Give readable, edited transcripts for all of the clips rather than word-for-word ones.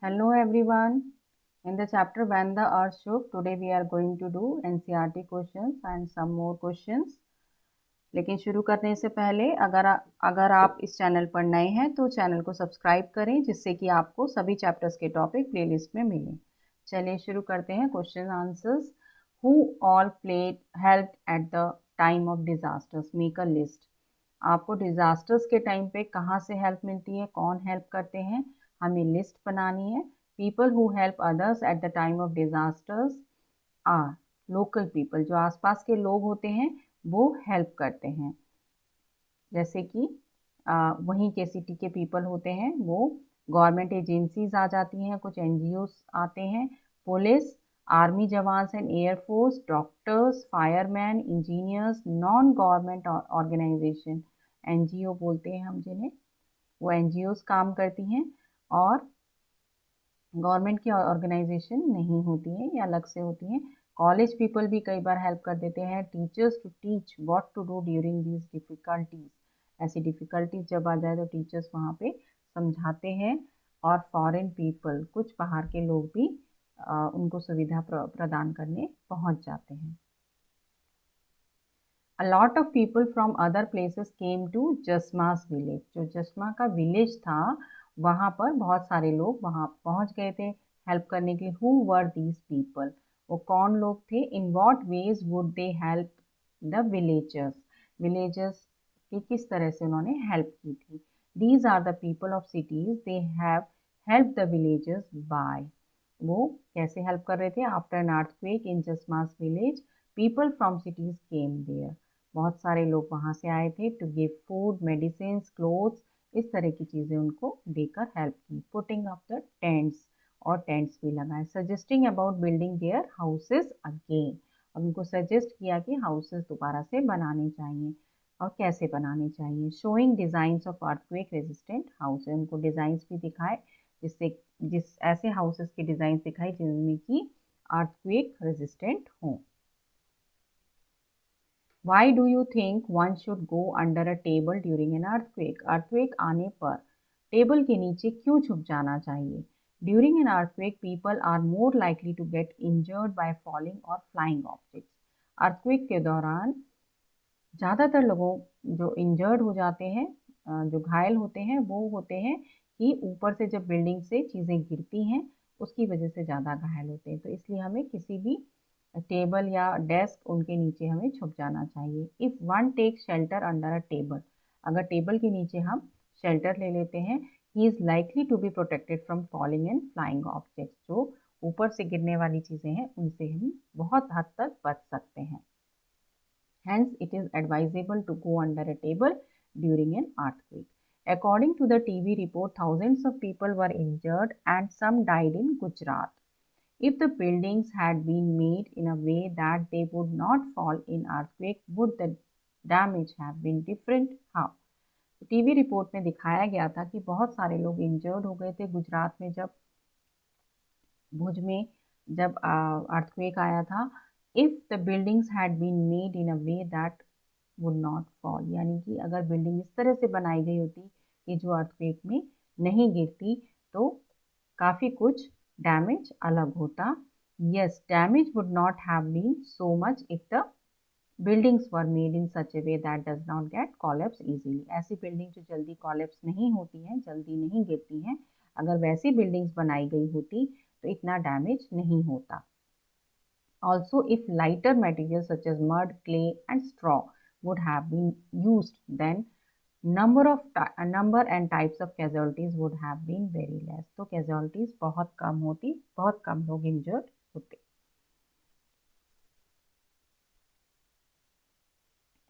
Hello everyone. In the chapter When the Earth Shook, today we are going to do NCERT questions and some more questions. लेकिन शुरू करने से पहले अगर आप इस चैनल पर नए हैं तो चैनल को सब्सक्राइब करें जिससे कि आपको सभी चैप्टर्स के टॉपिक प्लेलिस्ट में मिलें। चलिए शुरू करते हैं question answers. Who all played help at the time of disasters, make a list. आपको डिजास्टर्स के टाइम पे कहाँ से हेल्प मिलती है, कौन हेल्प करते हैं, हमें लिस्ट बनानी है। People who help others at the time of disasters are local people, जो आसपास के लोग होते हैं वो हेल्प करते हैं। जैसे कि वहीं के सिटी के पीपल होते हैं वो गवर्नमेंट एजेंसीज आ जाती हैं, कुछ एनजीओ आते हैं, पुलिस, आर्मी जवान and air force, doctors, fireman, engineers, non government organisation, NGO बोलते हैं हम जिन्हें, वो एनजीओज काम करती हैं और गवर्नमेंट की ऑर्गेनाइजेशन नहीं होती हैं या अलग से होती हैं। कॉलेज पीपल भी कई बार हेल्प कर देते हैं। Teachers to teach what to do during these difficulties, ऐसी डिफिकल्टीज जब आ जाए तो टीचर्स वहाँ पे समझाते हैं। और फॉरेन पीपल, कुछ बाहर के लोग भी उनको सुविधा प्रदान करने पहुँच जाते हैं। A lot of people from other places came to जसमा's village। जो जसमा का विलेज था वहाँ पर बहुत सारे लोग वहाँ पहुँच गए थे हेल्प करने के लिए। Who were these people? वो कौन लोग थे? In what ways would they help the villagers? Villagers की किस तरह से उन्होंने हेल्प की थी? These are the people of cities. They have helped the villagers by। वो कैसे हेल्प कर रहे थे? After an earthquake in Jasma's village, people from cities came there। बहुत सारे लोग वहाँ से आए थे। To give food, medicine, clothes, इस तरह की चीज़ें उनको देकर हेल्प की। पुटिंग अप द टेंट्स, और टेंट्स भी लगाए। Suggesting about building their houses again, और उनको सजेस्ट किया कि हाउसेस दोबारा से बनाने चाहिए और कैसे बनाने चाहिए। Showing designs of earthquake resistant houses, उनको डिज़ाइंस भी दिखाए जिस ऐसे हाउसेस के डिज़ाइन दिखाए जिनमें कि अर्थक्वेक रेजिस्टेंट हों। Why do you think one should go under a table during an earthquake? Earthquake आने पर टेबल के नीचे क्यों छुप जाना चाहिए? During an earthquake, people are more likely to get injured by falling or flying objects। earthquake के दौरान ज़्यादातर लोगों जो इंजर्ड हो जाते हैं, जो घायल होते हैं, वो होते हैं कि ऊपर से जब बिल्डिंग से चीज़ें गिरती हैं उसकी वजह से ज़्यादा घायल होते हैं। तो इसलिए हमें किसी भी टेबल या डेस्क उनके नीचे हमें छुप जाना चाहिए। If one take shelter under a table, अगर टेबल के नीचे हम शेल्टर ले लेते हैं, he is likely to be protected from falling and flying objects. जो ऊपर से गिरने वाली चीज़ें हैं उनसे हम बहुत हद तक बच सकते हैं। Hence, it is advisable to go under a table during an earthquake। According to the TV report, thousands of people were injured and some died in Gujarat। If the buildings had been made in a way that they would not fall in earthquake, would the damage have been different? How? TV report में दिखाया गया था कि बहुत सारे लोग injured हो गए थे गुजरात में जब भुज में जब अर्थक्वेक आया था। If the buildings had been made in a way that would not fall, यानी कि अगर बिल्डिंग इस तरह से बनाई गई होती कि जो अर्थक्वेक में नहीं गिरती तो काफ़ी कुछ डैमेज अलग होता। Yes, damage would not have been so much if the buildings were made in such a way that does not get collapse easily. ऐसी बिल्डिंग जो जल्दी कॉलेप्स नहीं होती हैं, जल्दी नहीं गिरती हैं, अगर वैसी बिल्डिंग्स बनाई गई होती तो इतना डैमेज नहीं होता। Also, if lighter materials such as mud, clay and straw would have been used, then number and types of casualties would have been very less। तो casualties बहुत कम होती, बहुत कम लोग injured होते।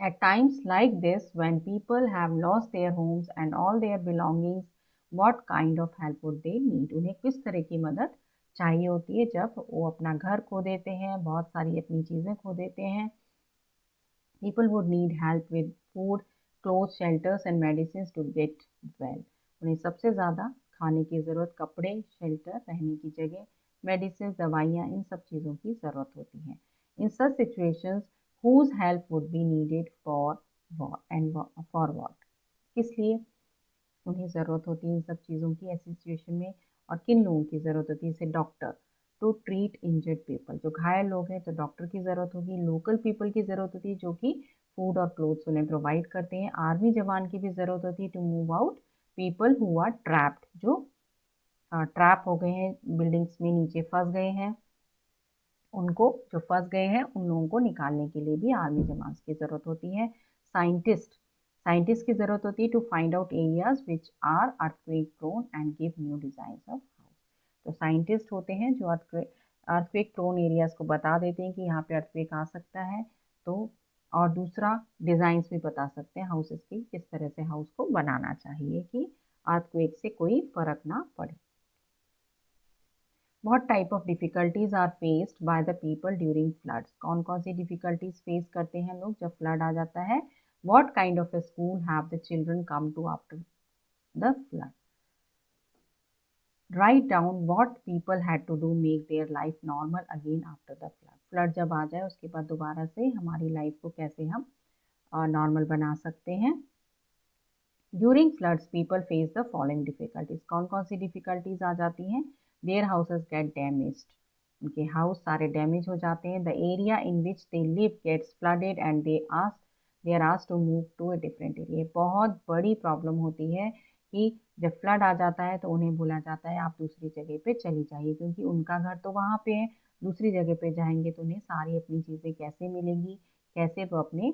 At times like this, when people have lost their homes and all their belongings, what kind of help would they need? उन्हें किस तरह की मदद चाहिए होती है जब वो अपना घर खो देते हैं, बहुत सारी अपनी चीज़ें खो देते हैं। People would need help with food, clothes, shelters and medicines to get well। उन्हें सबसे ज़्यादा खाने की ज़रूरत, कपड़े, शेल्टर, रहने की जगह, मेडिसिन, दवाइयाँ, इन सब चीज़ों की ज़रूरत होती है। In such situations, whose help would be needed for what and for what? किस लिए उन्हें ज़रूरत होती है इन सब चीज़ों की ऐसी सिचुएशन में, और किन लोगों की ज़रूरत होती है, जैसे doctor to treat injured people, जो घायल लोग हैं तो डॉक्टर की ज़रूरत होगी। लोकल पीपल की ज़रूरत होती है जो कि फूड और क्लोथ्स उन्हें प्रोवाइड करते हैं। आर्मी जवान की भी ज़रूरत होती है to move out people who are trapped, जो ट्रैप हो गए हैं, बिल्डिंग्स में नीचे फंस गए हैं, उनको, जो फंस गए हैं उन लोगों को निकालने के लिए भी आर्मी जवान की ज़रूरत होती है। साइंटिस्ट की ज़रूरत होती है to find out areas which are earthquake prone and give new design of house. तो साइंटिस्ट होते हैं जो अर्थक्वेक प्रोन एरियाज को बता देते हैं कि यहाँ पे अर्थक्वेक आ सकता है, तो और दूसरा डिजाइन्स भी बता सकते हैं हाउसेस की, किस तरह से हाउस को बनाना चाहिए कि अर्थक्वेक से कोई फर्क ना पड़े। What type of difficulties are faced by the people during floods? कौन कौन सी difficulties face करते हैं लोग जब flood आ जाता है? What kind of a school have the children come to after the flood? Write down what people had to do make their life normal again after the flood. Flood जब आ जाए उसके बाद दोबारा से हमारी लाइफ को कैसे हम नॉर्मल बना सकते हैं। During floods people face the following difficulties, कौन कौन सी डिफिकल्टीज आ जाती हैं? देयर हाउसेस गेट डैमेज्ड, उनके हाउस सारे डैमेज हो जाते हैं। The area in which they live gets flooded and they are asked to move to a different area. बहुत बड़ी प्रॉब्लम होती है कि जब फ्लड आ जाता है तो उन्हें बोला जाता है आप दूसरी जगह पे चली जाइए, क्योंकि उनका घर तो वहाँ पे है, दूसरी जगह पे जाएंगे तो उन्हें सारी अपनी चीज़ें कैसे मिलेंगी, कैसे वो अपने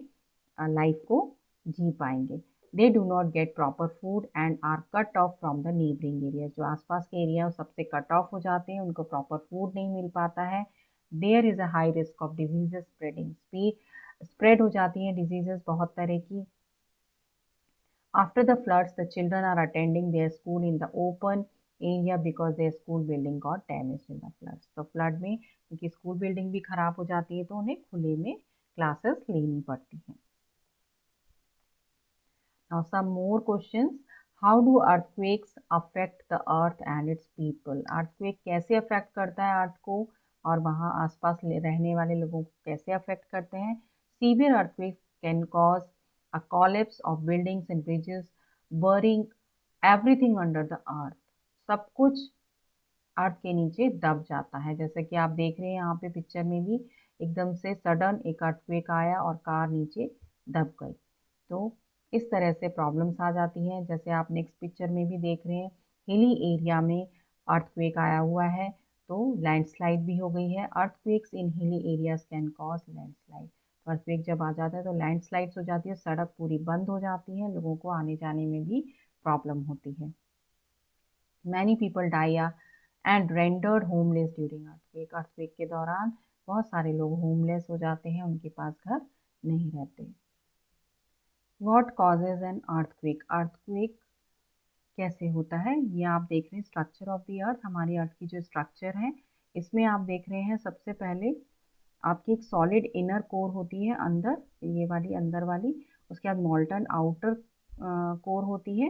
लाइफ को जी पाएंगे। They do not get proper food and are cut off from the neighbouring area, जो आसपास के एरिया सबसे कट ऑफ हो जाते हैं, उनको प्रॉपर फूड नहीं मिल पाता है। There is a high risk of diseases spreading, spread हो जाती हैं डिजीजेस बहुत तरह की। After the floods the children are attending their school in the open area because their school building got damage in the floods. तो flood में क्योंकि school building भी खराब हो जाती है तो उन्हें खुले में क्लासेस लेनी पड़ती हैं। Now some more questions. How do earthquakes affect the earth and its people? Earthquake कैसे affect करता है अर्थ को और वहाँ आसपास रहने वाले लोगों को कैसे affect करते हैं? Severe earthquakes can cause a collapse of buildings and bridges, burying everything under the earth. सब कुछ अर्थ के नीचे दब जाता है, जैसे कि आप देख रहे हैं यहाँ पे पिक्चर में भी एकदम से सडन एक अर्थक्वेक आया और कार नीचे दब गई। तो इस तरह से प्रॉब्लम्स आ जाती हैं। जैसे आप नेक्स्ट पिक्चर में भी देख रहे हैं, हिली एरिया में अर्थक्वेक आया हुआ है तो लैंडस्लाइड भी हो गई है। Earthquakes in hilly areas can cause landslide, तो अर्थक्वेक जब आ जाता है तो लैंडस्लाइड्स हो जाती है, सड़क पूरी बंद हो जाती है, लोगों को आने जाने में भी प्रॉब्लम होती है। Many people die and rendered homeless during earthquake, earthquake के दौरान बहुत सारे लोग होमलेस हो जाते हैं, उनके पास घर नहीं रहते। What causes an earthquake, earthquake कैसे होता है ये आप देख रहे हैं। स्ट्रक्चर ऑफ द अर्थ, हमारी अर्थ की जो स्ट्रक्चर है इसमें आप देख रहे हैं सबसे पहले आपकी एक सॉलिड इनर कोर होती है अंदर, ये वाली अंदर वाली, उसके बाद मोल्टन आउटर कोर होती है,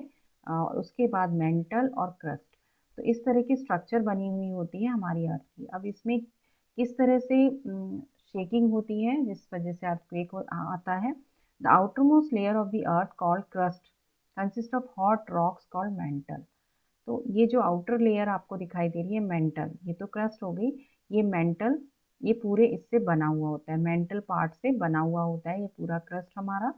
उसके बाद मेंटल और क्रस्ट। तो इस तरह की स्ट्रक्चर बनी हुई होती है हमारी अर्थ की। अब इसमें किस तरह से शेकिंग होती है जिस वजह से अर्थक्वेक आता है। The outermost layer of the earth called crust consist of hot rocks called mental. तो ये जो आउटर लेयर आपको दिखाई दे रही है मेंटल, ये तो क्रस्ट हो गई, ये मेंटल, ये पूरे इससे बना हुआ होता है, मेंटल पार्ट से बना हुआ होता है ये पूरा क्रस्ट हमारा।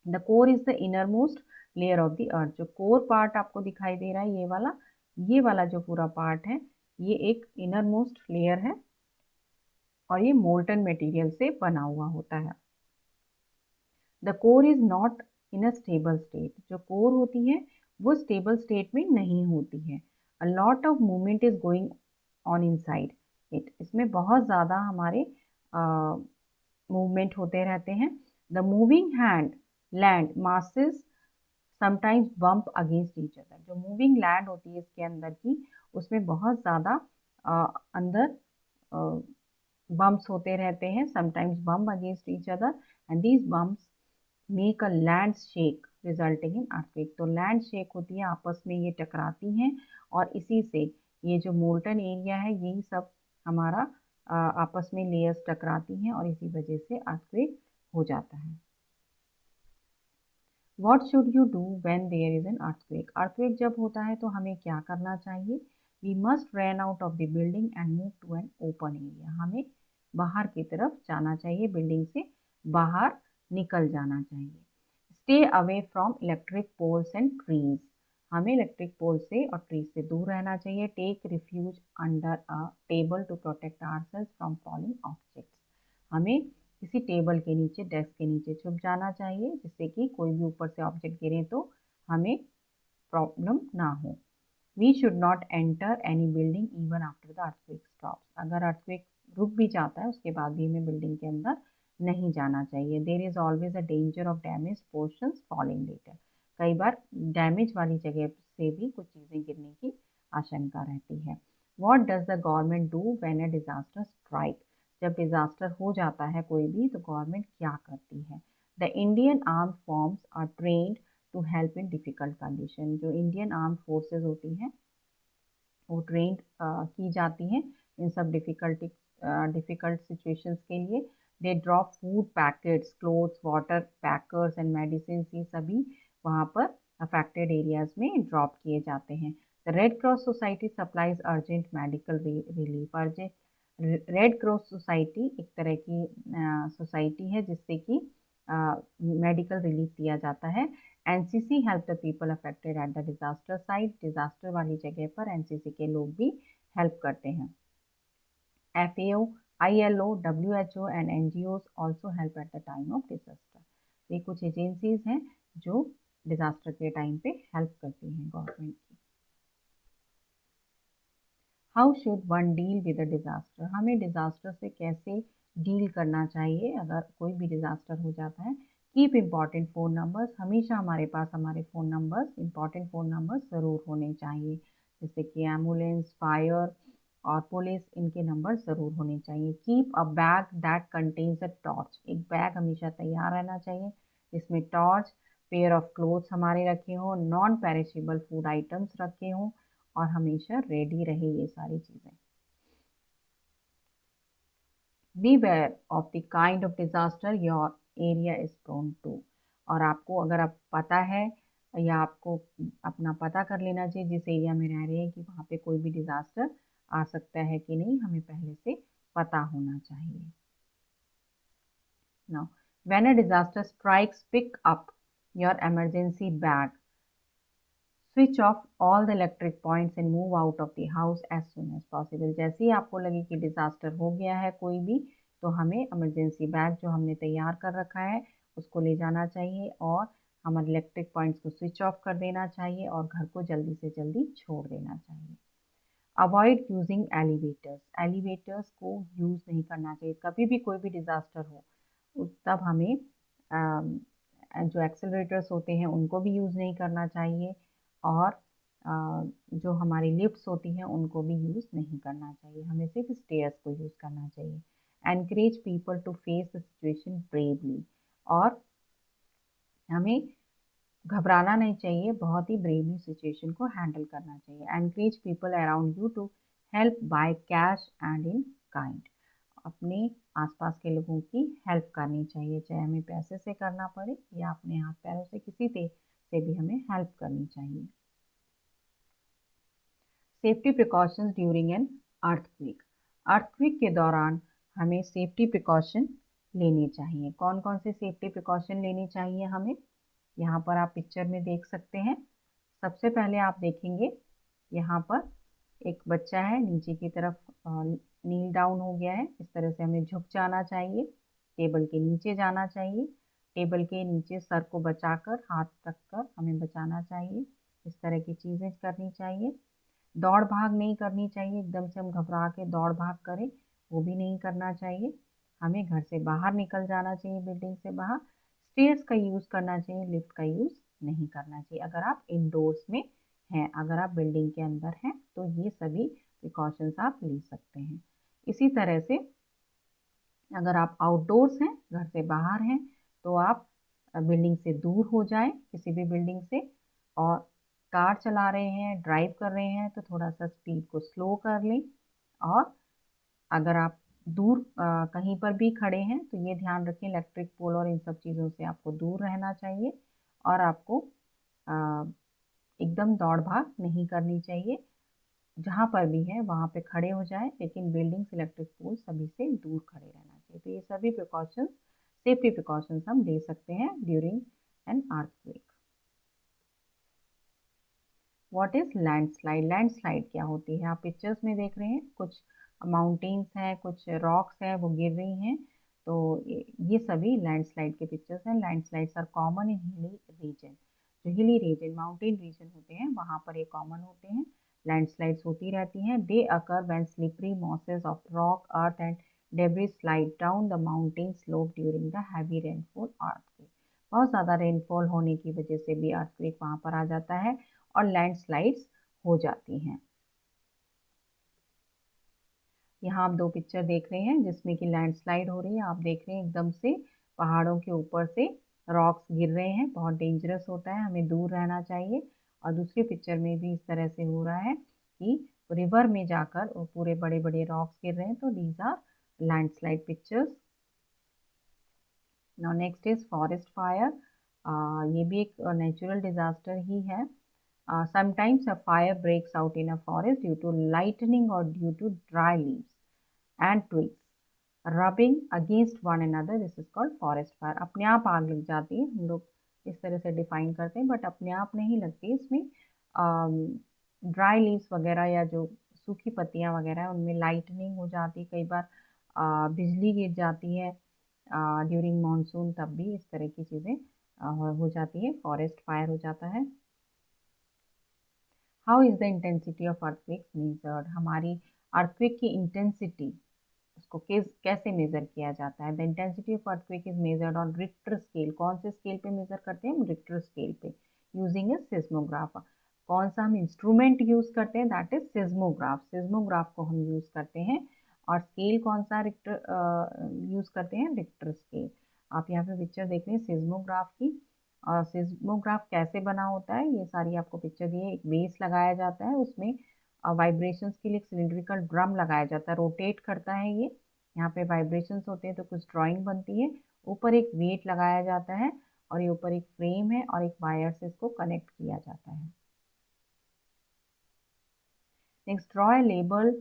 The core is the inner most layer of the earth, जो कोर पार्ट आपको दिखाई दे रहा है ये वाला जो पूरा पार्ट है ये एक इनर मोस्ट लेयर है और ये मोल्टन मटेरियल से बना हुआ होता है। The core is not in a stable state, जो कोर होती है वो स्टेबल स्टेट में नहीं होती है। A lot of movement is going on inside it, इसमें बहुत ज़्यादा हमारे मूवमेंट होते रहते हैं। The moving land masses sometimes bump against each other, जो मूविंग लैंड होती है इसके अंदर की उसमें बहुत ज़्यादा अंदर बम्प्स होते रहते हैं, sometimes bump against each other and these bumps make a land shake resulting in earthquake. तो लैंड शेक होती है, आपस में ये टकराती हैं और इसी से ये जो मोल्टन एरिया है यही सब हमारा आपस में लेयर्स टकराती हैं और इसी वजह से अर्थक्वेक हो जाता है। What should you do when there is an earthquake? Earthquake जब होता है तो हमें क्या करना चाहिए? We must run out of the building and move to an open area. हमें बाहर की तरफ जाना चाहिए, बिल्डिंग से बाहर निकल जाना चाहिए। Stay away from electric poles and trees. हमें इलेक्ट्रिक पोल से और ट्रीज से दूर रहना चाहिए। Take refuge under a table to protect ourselves from falling objects. हमें किसी टेबल के नीचे, डेस्क के नीचे छुप जाना चाहिए, जिससे कि कोई भी ऊपर से ऑब्जेक्ट गिरे तो हमें प्रॉब्लम ना हो। We should not enter any building even after the earthquake stops. अगर अर्थक्वेक रुक भी जाता है उसके बाद भी हमें बिल्डिंग के अंदर नहीं जाना चाहिए। There is always a danger of damage portions falling later. कई बार डैमेज वाली जगह से भी कुछ चीज़ें गिरने की आशंका रहती है। What does the government do when a disaster strike? जब डिजास्टर हो जाता है कोई भी तो गवर्नमेंट क्या करती है? The Indian arm forms are trained to help in difficult condition. जो इंडियन आर्म फोर्सेज होती हैं वो ट्रेंड की जाती हैं इन सब डिफिकल्ट सिचुएशंस के लिए। They drop food packets, clothes, water packets and medicine, ये सभी वहाँ पर अफेक्टेड एरियाज में ड्रॉप किए जाते हैं। The red cross society supplies urgent medical relief. Urgent red cross society एक तरह की सोसाइटी है जिससे कि मेडिकल रिलीफ दिया जाता है। NCC help the people affected at the disaster site. Disaster वाली जगह पर एनसीसी के लोग भी हेल्प करते हैं। FAO, ILO, WHO and NGOs also help at the time of disaster। ये कुछ एजेंसीज हैं जो डिजास्टर के टाइम पे हेल्प करती हैं गवर्नमेंट की। How should one deal with a disaster? हमें डिजास्टर से कैसे डील करना चाहिए अगर कोई भी डिजास्टर हो जाता है? Keep important phone numbers. हमेशा हमारे पास हमारे phone numbers, important phone numbers ज़रूर होने चाहिए, जैसे कि एम्बुलेंस, फायर और पुलिस, इनके नंबर ज़रूर होने चाहिए। Keep a bag that contains a torch. एक बैग हमेशा तैयार रहना चाहिए जिसमें टॉर्च, पेयर ऑफ क्लोथ्स हमारे रखे हों, नॉन पेरिशेबल फूड आइटम्स रखे हों और हमेशा रेडी रहे ये सारी चीज़ें। Beware of the kind of disaster your area is prone to। और आपको अगर आप पता है या आपको अपना पता कर लेना चाहिए जिस एरिया में रह रहे हैं कि वहाँ पे कोई भी डिजास्टर आ सकता है कि नहीं, हमें पहले से पता होना चाहिए। Now, when a disaster strikes, pick up your emergency bag, switch off all the electric points and move out of the house as soon as possible। जैसे ही आपको लगे कि डिजास्टर हो गया है कोई भी, तो हमें इमरजेंसी बैग जो हमने तैयार कर रखा है उसको ले जाना चाहिए और हमारे इलेक्ट्रिक पॉइंट्स को स्विच ऑफ कर देना चाहिए और घर को जल्दी से जल्दी छोड़ देना चाहिए। Avoid using elevators. एलिवेटर्स को यूज़ नहीं करना चाहिए। कभी भी कोई भी डिजास्टर हो तब हमें जो एक्सेलरेटर्स होते हैं उनको भी यूज़ नहीं करना चाहिए और जो हमारी लिफ्ट्स होती हैं उनको भी यूज़ नहीं करना चाहिए। हमें सिर्फ स्टेयर्स को यूज़ करना चाहिए। Encourage people to face the situation bravely. और हमें घबराना नहीं चाहिए, बहुत ही ब्रेवली सिचुएशन को हैंडल करना चाहिए। Encourage people around you to help by cash and in kind. अपने आसपास के लोगों की हेल्प करनी चाहिए, चाहे हमें पैसे से करना पड़े या अपने हाथ पैरों से, किसी से भी हमें हेल्प करनी चाहिए। Safety precautions during an earthquake. Earthquake के दौरान हमें सेफ्टी प्रिकॉशन लेने चाहिए। कौन कौन से सेफ्टी प्रिकॉशन लेने चाहिए हमें, यहाँ पर आप पिक्चर में देख सकते हैं। सबसे पहले आप देखेंगे यहाँ पर एक बच्चा है, नीचे की तरफ नील डाउन हो गया है। इस तरह से हमें झुक जाना चाहिए, टेबल के नीचे जाना चाहिए, टेबल के नीचे सर को बचाकर, हाथ रखकर हमें बचाना चाहिए। इस तरह की चीज़ें करनी चाहिए। दौड़ भाग नहीं करनी चाहिए, एकदम से हम घबरा के दौड़ भाग करें वो भी नहीं करना चाहिए। हमें घर से बाहर निकल जाना चाहिए, बिल्डिंग से बाहर। स्टेयर्स का यूज़ करना चाहिए, लिफ्ट का यूज़ नहीं करना चाहिए अगर आप इंडोर्स में हैं। अगर आप बिल्डिंग के अंदर हैं तो ये सभी प्रिकॉशंस आप ले सकते हैं। इसी तरह से अगर आप आउटडोर्स हैं, घर से बाहर हैं, तो आप बिल्डिंग से दूर हो जाएं, किसी भी बिल्डिंग से। और कार चला रहे हैं, ड्राइव कर रहे हैं तो थोड़ा सा स्पीड को स्लो कर लें। और अगर आप दूर कहीं पर भी खड़े हैं तो ये ध्यान रखें इलेक्ट्रिक पोल और इन सब चीज़ों से आपको दूर रहना चाहिए। और आपको एकदम दौड़ भाग नहीं करनी चाहिए। जहाँ पर भी है वहाँ पे खड़े हो जाए, लेकिन बिल्डिंग्स, इलेक्ट्रिक पोल सभी से दूर खड़े रहना चाहिए। तो ये सभी प्रिकॉशंस, सेफ्टी प्रिकॉशंस हम ले सकते हैं during an earthquake. What is landslide? Landslide क्या होती है? आप पिक्चर्स में देख रहे हैं, कुछ माउंटेन्स हैं, कुछ रॉक्स हैं, वो गिर रही हैं। तो ये सभी लैंडस्लाइड के पिक्चर्स हैं। Landslides are common in hilly region. जो हिली रीजन, माउंटेन रीजन होते हैं, वहाँ पर ये कॉमन होते हैं। लैंडस्लाइड्स होती रहती हैं। They occur when slippery masses of rock, earth and debris slide down the mountain slope during the heavy rainfall earthquake. बहुत ज़्यादा रेनफॉल होने की वजह से भी अर्थक्वेक वहाँ पर आ जाता है और लैंडस्लाइड्स हो जाती हैं। यहाँ आप दो पिक्चर देख रहे हैं जिसमें कि लैंडस्लाइड हो रही है। आप देख रहे हैं एकदम से पहाड़ों के ऊपर से रॉक्स गिर रहे हैं। बहुत डेंजरस होता है, हमें दूर रहना चाहिए। और दूसरी पिक्चर में भी इस तरह से हो रहा है कि रिवर में जाकर पूरे बड़े बड़े रॉक्स गिर रहे हैं। तो these are landslide pictures. Now next is forest fire. ये भी एक नेचुरल डिजास्टर ही है। Sometimes a fire breaks out in a forest due to lightning or due to dry leaves and twigs rubbing against one another. This is called forest fire. अपने आप आग लग जाती है, हम लोग इस तरह से डिफाइन करते हैं, बट अपने आप नहीं लगती। इसमें ड्राई लीव्स वगैरह या जो सूखी पत्तियां वगैरह है उनमें लाइटनिंग हो जाती है। कई बार बिजली गिर जाती है ड्यूरिंग मानसून, तब भी इस तरह की चीज़ें हो जाती है, फॉरेस्ट फायर हो जाता है। How is the intensity of earthquakes measured? हमारी अर्थक्वेक की इंटेंसिटी, उसको कैसे मेजर किया जाता है? The intensity of earthquake is measured on Richter scale. कौन से स्केल पे मेजर करते हैं हम? रिक्टर स्केल पे, यूजिंग ए सिस्मोग्राफ। कौन सा हम इंस्ट्रूमेंट यूज करते हैं? That is seismograph. सिस्मोग्राफ को हम यूज करते हैं। और स्केल कौन सा रिक्टर यूज करते हैं? Richter scale. आप यहाँ पे पिक्चर देख रहे हैं सिस्मोग्राफ की। और सिस्मोग्राफ कैसे बना होता है, ये सारी आपको पिक्चर दी है। एक बेस लगाया जाता है, उसमें वाइब्रेशंस के लिए सिलिंड्रिकल ड्रम लगाया जाता है, रोटेट करता है ये। यहाँ पे वाइब्रेशंस होते हैं तो कुछ ड्राइंग बनती है। ऊपर एक वेट लगाया जाता है और ये ऊपर एक फ्रेम है और एक वायर से इसको कनेक्ट किया जाता है। Next, draw a label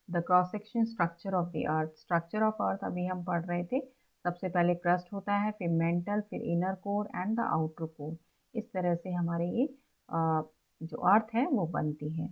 the cross section structure of the earth. Structure of earth अभी हम पढ़ रहे थे। सबसे पहले क्रस्ट होता है, फिर मेंटल, फिर inner core and the outer core. इस तरह से हमारे ये जो अर्थ है वो बनती है।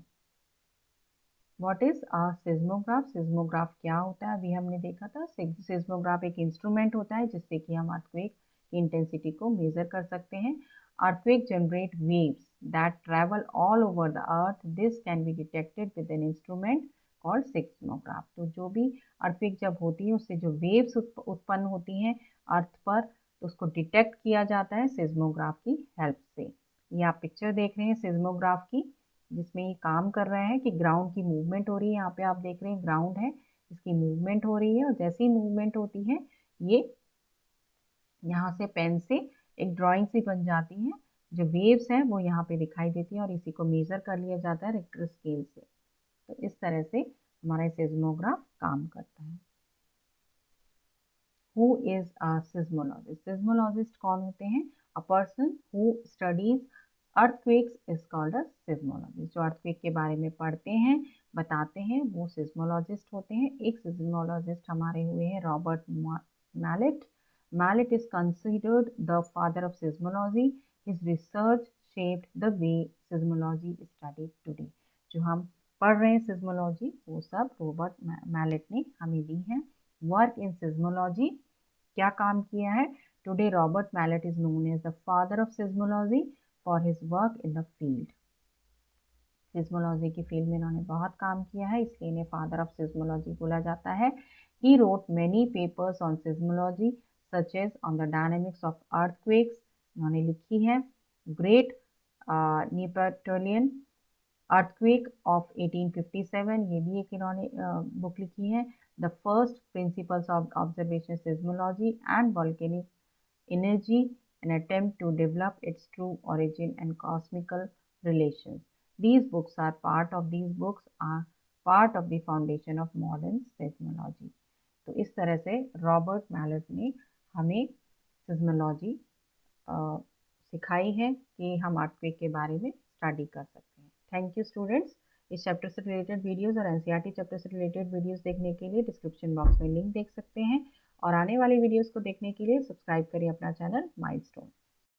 What is seismograph? सिस्मोग्राफ क्या होता है? अभी हमने देखा था, सिस्मोग्राफ एक इंस्ट्रूमेंट होता है जिससे कि हम अर्थक्वेक की इंटेंसिटी को मेजर कर सकते हैं। Earthquake generate waves that travel all over the earth. This can be detected with an instrument called seismograph. तो जो भी अर्थक्वेक जब होती है उससे जो वेव्स उत्पन्न होती हैं अर्थ पर, तो उसको डिटेक्ट किया जाता है सिस्मोग्राफ की हेल्प से। ये आप पिक्चर देख रहे हैं सिस्मोग्राफ की, जिसमें ये काम कर रहा है कि ग्राउंड की मूवमेंट हो रही है। यहाँ पे आप देख रहे हैं ग्राउंड है, इसकी मूवमेंट हो रही है, और जैसी मूवमेंट होती है ये यहाँ से पेन से एक ड्राइंग सी बन जाती है। जो वेव्स हैं वो यहाँ पे दिखाई देती है और इसी को मेजर कर लिया जाता है रिक्टर स्केल से। तो इस तरह से हमारा सिस्मोग्राफ काम करता है। Who is a seismologist? Seismologist कौन होते हैं? A person who studies earthquakes is called a seismologist. जो अर्थक्वेक के बारे में पढ़ते हैं, बताते हैं, वो सिस्मोलॉजिस्ट होते हैं। एक सिस्मोलॉजिस्ट हमारे हुए हैं Robert Mallet. Mallet is considered the father of seismology. His research shaped the way seismology is studied today. जो हम पढ़ रहे हैं सिस्मोलॉजी, वो सब रॉबर्ट मैलेट ने हमें दी है। वर्क इन सिस्मोलॉजी, क्या काम किया है? Today Robert Mallet is known as the father of seismology for his work in the field. Seismology की फील्ड में इन्होंने बहुत काम किया है, इसलिए इन्हें फादर ऑफ सिस्मोलॉजी बोला जाता है। He wrote many papers on seismology such as on the dynamics of earthquakes. इन्होंने लिखी है ग्रेट नेपोलियन अर्थक्वेक ऑफ 1857, ये भी एक इन्होंने बुक लिखी है। The first principles of observation seismology and volcanic energy, an attempt to develop its true origin and cosmical relations. These books are part of the foundation of modern seismology. तो इस तरह से रॉबर्ट मैलेट ने हमें seismology सिखाई है कि हम अर्थक्वेक के बारे में स्टडी कर सकते हैं। Thank you students. इस चैप्टर से रिलेटेड वीडियोस और एनसीईआरटी चैप्टर से रिलेटेड वीडियोस देखने के लिए डिस्क्रिप्शन बॉक्स में लिंक देख सकते हैं और आने वाली वीडियोस को देखने के लिए सब्सक्राइब करें अपना चैनल माइलस्टोन।